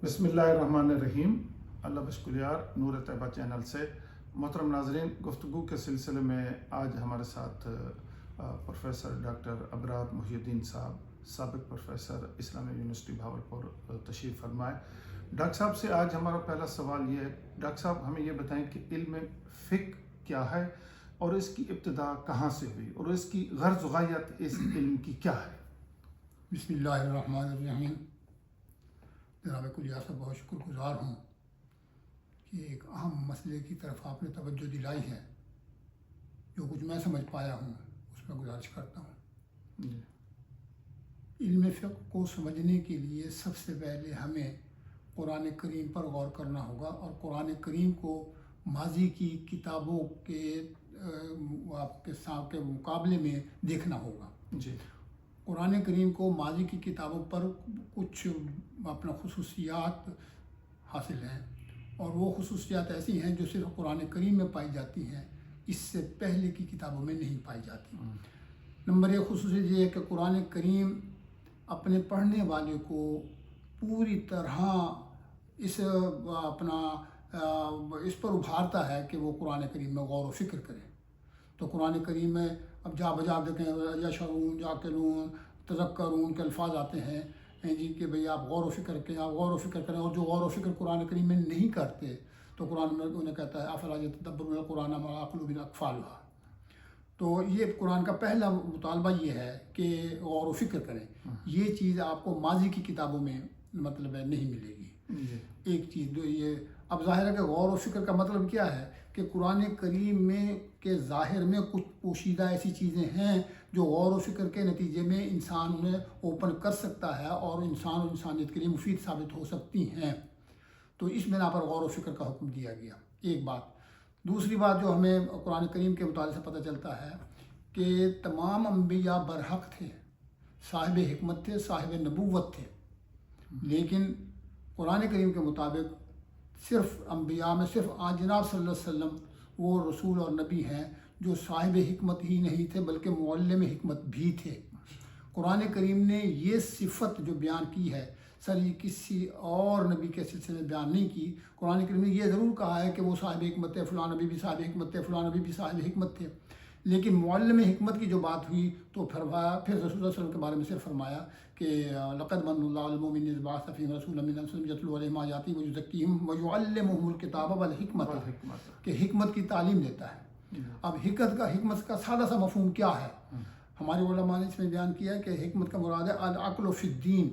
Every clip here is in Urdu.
بسم اللہ الرحمن الرحیم۔ اللہ بشکریار نور طیبہ چینل سے محترم ناظرین، گفتگو کے سلسلے میں آج ہمارے ساتھ پروفیسر ڈاکٹر ابرار محی الدین صاحب، سابق پروفیسر اسلامی یونیورسٹی بھاولپور تشریف فرمائے۔ ڈاکٹر صاحب سے آج ہمارا پہلا سوال یہ ہے، ڈاکٹر صاحب ہمیں یہ بتائیں کہ علم فقہ کیا ہے اور اس کی ابتدا کہاں سے ہوئی اور اس کی غرض و غایت اس علم کی کیا ہے؟ بسم اللہ الرحمن الرحیم۔ جناب کلیہ سے بہت شکر گزار ہوں کہ ایک اہم مسئلے کی طرف آپ نے توجہ دلائی ہے۔ جو کچھ میں سمجھ پایا ہوں اس میں گزارش کرتا ہوں۔ علم فقہ کو سمجھنے کے لیے سب سے پہلے ہمیں قرآن کریم پر غور کرنا ہوگا اور قرآن کریم کو ماضی کی کتابوں کے مقابلے میں دیکھنا ہوگا۔ جی، قرآن کریم کو ماضی کی کتابوں پر کچھ اپنا خصوصیات حاصل ہیں، اور وہ خصوصیات ایسی ہیں جو صرف قرآن کریم میں پائی جاتی ہیں، اس سے پہلے کی کتابوں میں نہیں پائی جاتی۔ نمبر ایک خصوصیت یہ ہے کہ قرآن کریم اپنے پڑھنے والے کو پوری طرح اس پر ابھارتا ہے کہ وہ قرآن کریم میں غور و فکر کرے۔ تو قرآن کریم میں اب جا بجا دیکھیں یشعرون، یعقلون، تذکرون کے الفاظ آتے ہیں جی کہ بھئی آپ غور و فکر کریں، آپ غور و فکر کریں، اور جو غور و فکر قرآن کریم میں نہیں کرتے تو قرآن میں انہیں کہتا ہے افلا یتدبرون القرآن ما قلوب اقفالها۔ تو یہ قرآن کا پہلا مطالبہ یہ ہے کہ غور و فکر کریں۔ یہ چیز آپ کو ماضی کی کتابوں میں مطلب ہے نہیں ملے گی۔ ایک چیز یہ اب ظاہر ہے کہ غور و فکر کا مطلب کیا ہے کہ قرآن کریم میں کے ظاہر میں کچھ پوشیدہ ایسی چیزیں ہیں جو غور و فکر کے نتیجے میں انسان انہیں اوپن کر سکتا ہے اور انسان و انسانیت کے لیے مفید ثابت ہو سکتی ہیں۔ تو اس بنا پر غور و فکر کا حکم دیا گیا، ایک بات۔ دوسری بات جو ہمیں قرآن کریم کے مطالعے سے پتہ چلتا ہے کہ تمام انبیاء برحق تھے، صاحب حکمت تھے، صاحب نبوت تھے، لیکن قرآن کریم کے مطابق صرف انبیاء میں صرف جناب صلی اللہ علیہ وسلم وہ رسول اور نبی ہیں جو صاحب حکمت ہی نہیں تھے بلکہ معلم حکمت بھی تھے۔ قرآن کریم نے یہ صفت جو بیان کی ہے سر یہ کسی اور نبی کے سلسلے میں بیان نہیں کی۔ قرآن کریم نے یہ ضرور کہا ہے کہ وہ صاحب حکمت تھے، فلاں نبی بھی صاحب حکمت تھے، فلاں نبی بھی صاحب حکمت تھے، لیکن معلم حکمت کی جو بات ہوئی تو پھر رسول اللہ صلی اللہ علیہ وسلم کے بارے میں صرف فرمایا کہ لقد من اللہ علی المؤمنین اذ بعث فیہم رسولا من انفسہم یتلو علیہم آیاتہ ویزکیہم ویعلمہم الکتاب والحکمت، کہ حکمت کی تعلیم دیتا ہے۔ اب حکمت کا سادہ سا مفہوم کیا ہے؟ ہمارے علماء نے اس میں بیان کیا ہے کہ حکمت کا مراد ہے العقل فی الدین،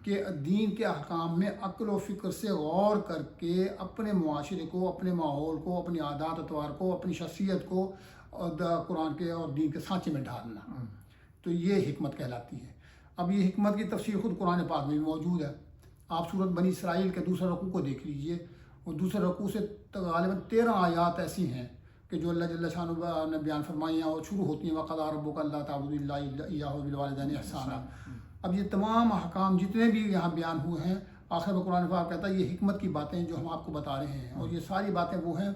کہ دین کے احکام میں عقل و فکر سے غور کر کے اپنے معاشرے کو، اپنے ماحول کو، اپنی عادات اطوار کو، اپنی شخصیت کو قرآن کے اور دین کے سانچے میں ڈھالنا، تو یہ حکمت کہلاتی ہے۔ اب یہ حکمت کی تفسیر خود قرآن پاک میں بھی موجود ہے۔ آپ سورۃ بنی اسرائیل کے دوسرے رکوع کو دیکھ لیجئے، اور دوسرے رکوع سے غالباً 13 آیات ایسی ہیں کہ جو اللہ جل شانہ نے بیان فرمائی ہیں اور شروع ہوتی ہیں وَقَضَىٰ رَبُّكَ أَلَّا تَعْبُدُوا إِلَّا إِيَّاهُ وَبِالْوَالِدَيْنِ إِحْسَانًا۔ اب یہ تمام احکام جتنے بھی یہاں بیان ہوئے ہیں، آخر میں قرآن پاک کہتا ہے یہ حکمت کی باتیں جو ہم آپ کو بتا رہے ہیں، اور یہ ساری باتیں وہ ہیں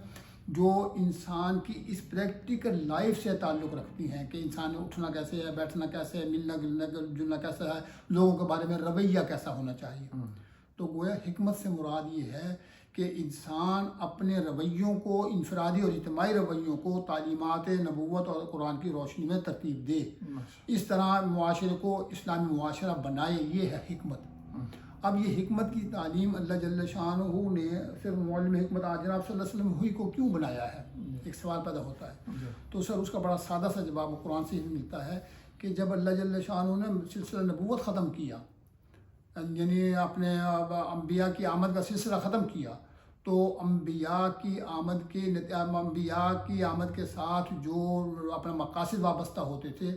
جو انسان کی اس پریکٹیکل لائف سے تعلق رکھتی ہیں کہ انسان اٹھنا کیسے ہے، بیٹھنا کیسے ہے، ملنا جلنا کیسا ہے، لوگوں کے بارے میں رویہ کیسا ہونا چاہیے۔ تو گویا حکمت سے مراد یہ ہے کہ انسان اپنے رویوں کو، انفرادی اور اجتماعی رویوں کو تعلیمات نبوت اور قرآن کی روشنی میں ترتیب دے، اس طرح معاشرے کو اسلامی معاشرہ بنائے، یہ ہے حکمت۔ اب یہ حکمت کی تعلیم اللہ جل شانہ نے صرف معلم حکمت جناب صلی اللہ علیہ وسلم ہوئی کو کیوں بنایا ہے؟ ایک سوال پیدا ہوتا ہے۔ تو سر اس کا بڑا سادہ سا جواب قرآن سے ہی ملتا ہے کہ جب اللہ جل شانہ نے سلسلہ نبوت ختم کیا، یعنی اپنے انبیاء کی آمد کا سلسلہ ختم کیا، تو انبیاء کی آمد کے ساتھ جو اپنے مقاصد وابستہ ہوتے تھے،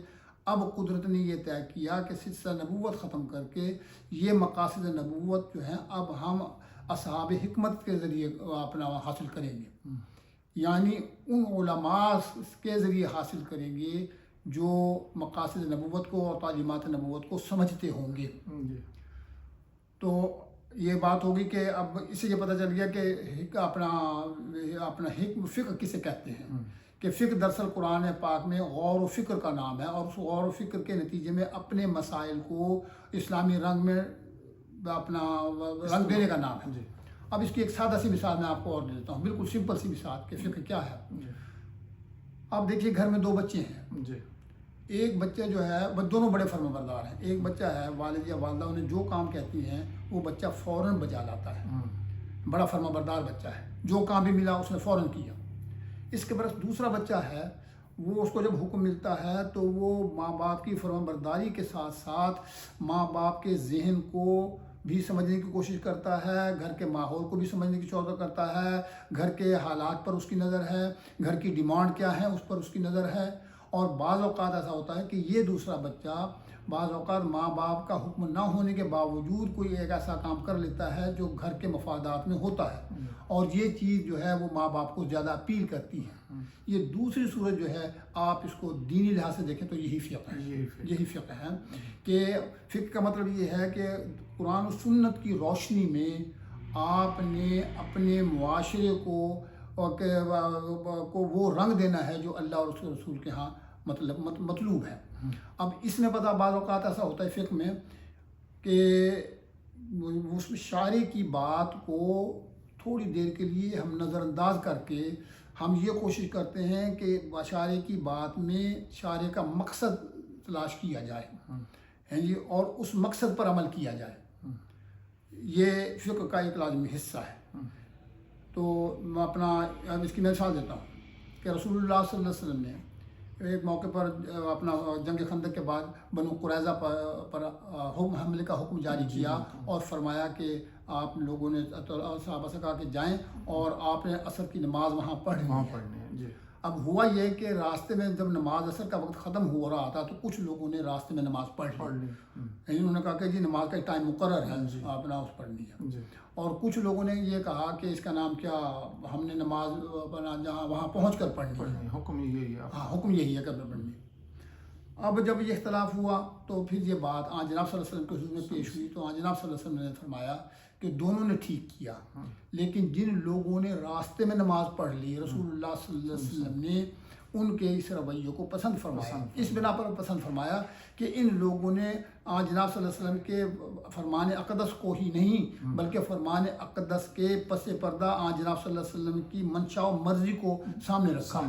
اب قدرت نے یہ طے کیا کہ سلسلہ نبوت ختم کر کے یہ مقاصد نبوت جو ہیں اب ہم اصحاب حکمت کے ذریعے اپنا حاصل کریں گے، یعنی ان علماء کے ذریعے حاصل کریں گے جو مقاصد نبوت کو اور تعلیمات نبوت کو سمجھتے ہوں گے۔ تو یہ بات ہوگی کہ اب اس سے یہ پتہ چل گیا کہ اپنا فقہ کسے کہتے ہیں، کہ فقہ دراصل قرآن پاک میں غور و فکر کا نام ہے، اور اس غور و فکر کے نتیجے میں اپنے مسائل کو اسلامی رنگ میں اپنا رنگ دینے کا نام ہے. جی اب اس کی ایک سادہ سی مثال میں آپ کو اور دے دیتا ہوں، بالکل سمپل سی مثال کہ فقہ کیا ہے. جی آپ دیکھیے گھر میں 2 بچے ہیں. جی ایک بچہ جو ہے دونوں بڑے فرما بردار ہیں. ایک بچہ ہے والد یا والدہ انہیں جو کام کہتی ہیں وہ بچہ فوراً بجا لاتا ہے، بڑا فرما بردار بچہ ہے، جو کام بھی ملا اس نے فوراً کیا. اس کے برعکس دوسرا بچہ ہے، وہ اس کو جب حکم ملتا ہے تو وہ ماں باپ کی فرما برداری کے ساتھ ساتھ ماں باپ کے ذہن کو بھی سمجھنے کی کوشش کرتا ہے، گھر کے ماحول کو بھی سمجھنے کی کوشش کرتا ہے، گھر کے حالات پر اس کی نظر ہے، گھر کی ڈیمانڈ کیا ہے اس پر اس کی نظر ہے. اور بعض اوقات ایسا ہوتا ہے کہ یہ دوسرا بچہ بعض اوقات ماں باپ کا حکم نہ ہونے کے باوجود کوئی ایک ایسا کام کر لیتا ہے جو گھر کے مفادات میں ہوتا ہے، اور یہ چیز جو ہے وہ ماں باپ کو زیادہ اپیل کرتی ہے. یہ دوسری صورت جو ہے آپ اس کو دینی لحاظ سے دیکھیں تو یہی فقہ ہے. یہی فقہ ہے کہ فقہ کا مطلب یہ ہے کہ قرآن و سنت کی روشنی میں آپ نے اپنے معاشرے کو وہ رنگ دینا ہے جو اللہ اور اس کے رسول کے ہاں مطلوب ہے. اب اس میں پتہ بعض اوقات ایسا ہوتا ہے فقہ میں کہ اس شاعری کی بات کو تھوڑی دیر کے لیے ہم نظر انداز کر کے ہم یہ کوشش کرتے ہیں کہ شاعری کی بات میں شاعری کا مقصد تلاش کیا جائے جی، اور اس مقصد پر عمل کیا جائے. یہ فقہ کا ایک لازمی حصہ ہے. تو میں اس کی مثال دیتا ہوں کہ رسول اللہ صلی اللہ علیہ وسلم نے ایک موقع پر اپنا جنگ خندق کے بعد بنو قریظہ پر حملے کا حکم جاری کیا اور فرمایا کہ آپ لوگوں نے صحابہ سے کہا کہ جائیں اور آپ نے عصر کی نماز وہاں پڑھنی ہے. اب ہوا یہ کہ راستے میں جب نماز عصر کا وقت ختم ہو رہا تھا تو کچھ لوگوں نے راستے میں نماز پڑھ لی. انہوں نے کہا کہ جی نماز کا ٹائم مقرر ہے، آپ نے اس پڑھنی ہے. اور کچھ لوگوں نے یہ کہا کہ اس کا نام کیا، ہم نے نماز جہاں وہاں پہنچ کر پڑھنی ہے، حکم یہی ہے. ہاں حکم یہی ہے کہ پڑھنی. اب جب یہ اختلاف ہوا تو پھر یہ بات آن جناب صلی اللہ علیہ وسلم کے حضور میں پیش ہوئی تو آن جناب صلی اللہ علیہ وسلم نے فرمایا کہ دونوں نے ٹھیک کیا، لیکن جن لوگوں نے راستے میں نماز پڑھ لی رسول اللہ صلی اللہ علیہ وسلم نے ان کے اس رویے کو پسند فرمایا. اس بنا پر پسند فرمایا کہ ان لوگوں نے آن جناب صلی اللہ علیہ وسلم کے فرمان اقدس کو ہی نہیں بلکہ فرمان اقدس کے پس پردہ آن جناب صلی اللہ علیہ وسلم کی منشا و مرضی کو سامنے رکھا.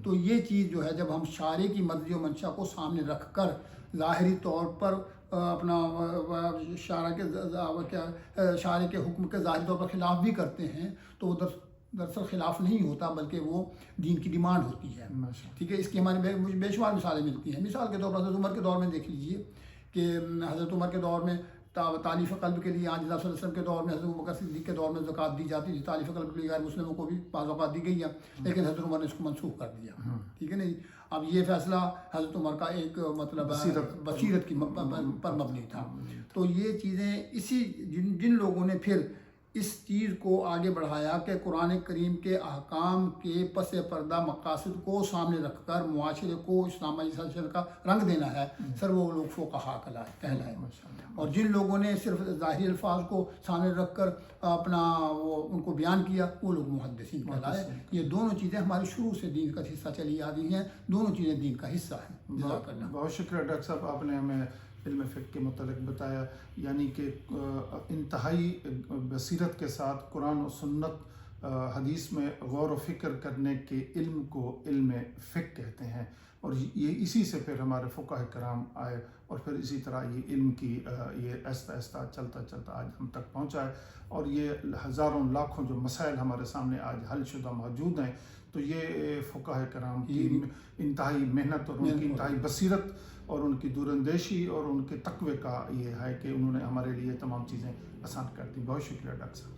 تو یہ چیز جو ہے جب ہم شاعری کی مرضی و منشا کو سامنے رکھ کر ظاہری طور پر اپنا شاعری کے حکم کے ظاہری طور پر خلاف بھی کرتے ہیں تو وہ دراصل خلاف نہیں ہوتا بلکہ وہ دین کی ڈیمانڈ ہوتی ہے. ٹھیک ہے، اس کی ہماری بے شمار مثالیں ملتی ہیں. مثال کے طور پر حضرت عمر کے دور میں دیکھ لیجئے کہ حضرت عمر کے دور میں تالیف قلب کے لیے آن جناب صلی اللہ علیہ وسلم کے دور میں، حضرت ابوبکر صدیق کے دور میں زکوٰۃ دی جاتی تھی. تالیف قلب کے لیے غیر مسلموں کو بھی بعض اوقات دی گئی ہے، لیکن حضرت عمر نے اس کو منسوخ کر دیا. ٹھیک ہے نا جی. اب یہ فیصلہ حضرت عمر کا ایک مطلب بصیرت کی پر مبنی تھا. تو یہ چیزیں اسی جن لوگوں نے پھر اس چیز کو آگے بڑھایا کہ قرآن کریم کے احکام کے پس پردہ مقاصد کو سامنے رکھ کر معاشرے کو اسلامی سلسلے کا رنگ دینا ہے، سر وہ لوگ فقہا کہلائے. اور جن لوگوں نے صرف ظاہری الفاظ کو سامنے رکھ کر اپنا ان کو بیان کیا وہ لوگ محدثین کہلائے. یہ دونوں چیزیں ہماری شروع سے دین کا حصہ چلی آ رہی ہیں، دونوں چیزیں دین کا حصہ ہیں. جزاک اللہ. بہت شکریہ ڈاکٹر صاحب، آپ نے ہمیں علم فقہ کے متعلق بتایا، یعنی کہ انتہائی بصیرت کے ساتھ قرآن و سنت حدیث میں غور و فکر کرنے کے علم کو علم فقہ کہتے ہیں. اور یہ اسی سے پھر ہمارے فقہ کرام آئے اور پھر اسی طرح یہ علم کی یہ آہستہ آہستہ چلتا چلتا آج ہم تک پہنچا ہے. اور یہ ہزاروں لاکھوں جو مسائل ہمارے سامنے آج حل شدہ موجود ہیں، تو یہ فقہ کرام کی انتہائی محنت اور ان کی انتہائی بصیرت اور ان کی دوراندیشی اور ان کے تقوی کا یہ ہے کہ انہوں نے ہمارے لیے تمام چیزیں آسان کر دی. بہت شکریہ ڈاکٹر صاحب.